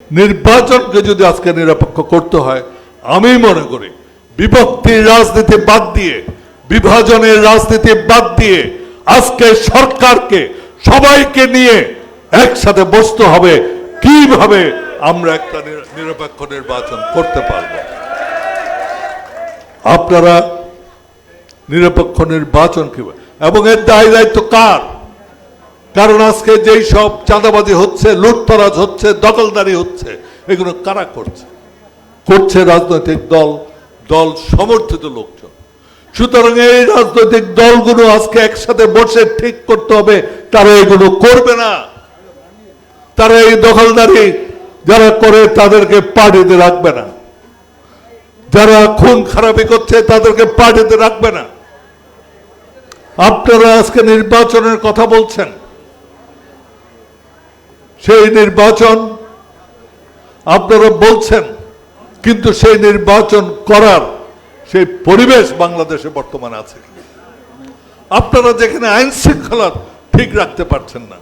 নির্বাচনকে যদি আজকে নিরপেক্ষ করতে হয়, আমি মনে করি বিভক্তির রাজনীতি বাদ দিয়ে, বিভাজনের রাজনীতি বাদ দিয়ে আজকে সরকারকে সবাইকে নিয়ে একসাথে বসতে হবে কিভাবে আমরা একটা নিরপেক্ষ নির্বাচন করতে পারব। আপনারা নিরপেক্ষ নির্বাচন কিভাবে, এবং এর দায় দায়িত্ব কার? কারণ আজকে যেই সব চাঁদাবাজি হচ্ছে, লুটতরাজ হচ্ছে, দখলদারি হচ্ছে, এগুলো কারা করছে? করছে রাজনৈতিক দল সমর্থিত লোকজন। সুতরাং এই রাজনৈতিক দলগুলো আজকে একসাথে বসে ঠিক করতে হবে তারা এগুলো করবে না। তারা এই দখলদারি যারা করে তাদেরকে পার্টিতে রাখবে না, যারা খুন খারাপি করছে তাদেরকে পার্টিতে রাখবে না। আপনারা আজকে নির্বাচনের কথা বলছেন, সেই নির্বাচন আপনারা বলছেন, কিন্তু সেই নির্বাচন করার সেই পরিবেশ বাংলাদেশে বর্তমানে আছে। আপনারা যেখানে আইন শৃঙ্খলা ঠিক রাখতে পারছেন না,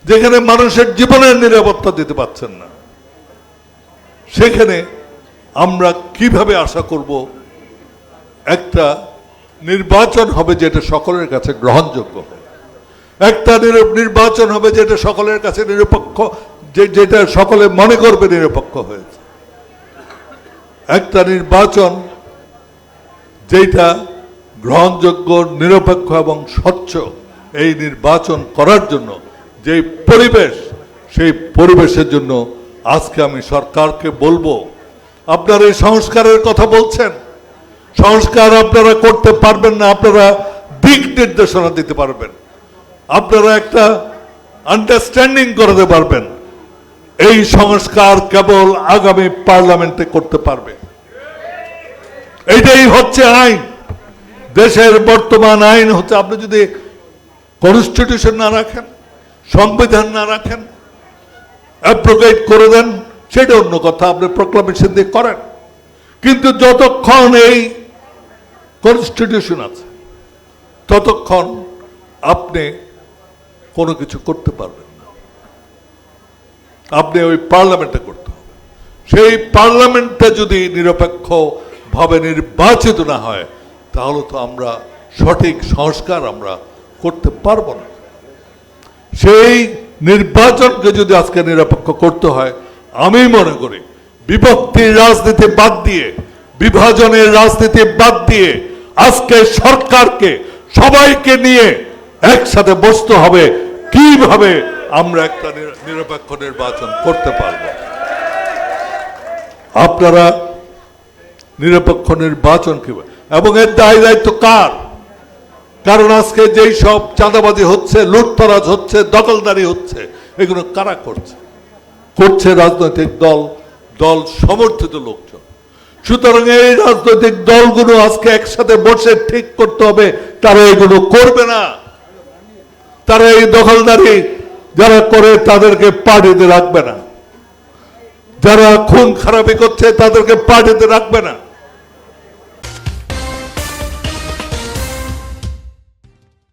যেখানে মানুষের জীবনের নিরাপত্তা দিতে পারছেন না, সেখানে আমরা কিভাবে আশা করব একটা নির্বাচন হবে যেটা সকলের কাছে গ্রহণযোগ্য হবে, একটা নির্বাচন হবে যেটা সকলের কাছে নিরপেক্ষ, যেটা সকলে মনে করবে নিরপেক্ষ হয়েছে, একটা নির্বাচন যেটা গ্রহণযোগ্য, নিরপেক্ষ এবং স্বচ্ছ। এই নির্বাচন করার জন্য যে পরিবেশ, সেই পরিবেশের জন্য আজকে আমি সরকারকে বলবো, আপনারা এই সংস্কারের কথা বলছেন, সংস্কার আপনারা করতে পারবেন না, আপনারা দিক নির্দেশনা দিতে পারবেন, আপনারা একটা আন্ডারস্ট্যান্ডিং করতে পারবেন। এই সংস্কার কেবল আগামী পার্লামেন্টে করতে পারবে। এইটাই হচ্ছে আইন, দেশের বর্তমান আইন হচ্ছে। আপনি যদি কনস্টিটিউশন না রাখেন, সংবিধান না রাখেন, অ্যাব্রোগেট করে দেন, সেটা অন্য কথা, আপনি প্রক্লামেশন দিয়ে করেন, কিন্তু যতক্ষণ এই কনস্টিটিউশন আছে ততক্ষণ আপনি কোনো কিছু করতে পারবেন না। আপনি ওই পার্লামেন্টে করতে হবে। সেই পার্লামেন্টে যদি নিরপেক্ষভাবে নির্বাচিত না হয়, তাহলে তো আমরা সঠিক সংস্কার আমরা করতে পারবো না। সেই নির্বাচনকে যদি আজকে নিরপেক্ষ করতে হয়, আমি মনে করি বিভক্তির রাজনীতি বাদ দিয়ে, বিভাজনের রাজনীতি বাদ দিয়ে আজকে সরকারকে সবাইকে নিয়ে একসাথে বসতে হবে কিভাবে আমরা একটা নিরপেক্ষ নির্বাচন করতে পারব। আপনারা নিরপেক্ষ নির্বাচন কিভাবে, এবং এর দায় দায়িত্ব কার? কারণ আজকে যেই সব চাঁদাবাজি হচ্ছে, লুটতরাজ হচ্ছে, দখলদারি হচ্ছে, এগুলো কারা করছে? করছে রাজনৈতিক দল সমর্থিত লোকজন। সুতরাং এই রাজনৈতিক দলগুলো আজকে একসাথে বসে ঠিক করতে হবে তারা এগুলো করবে না। তারা এই দখলদারি যারা করে তাদেরকে পার্টিতে রাখবে না, যারা খুন খারাপি করছে তাদেরকে পার্টিতে রাখবে না।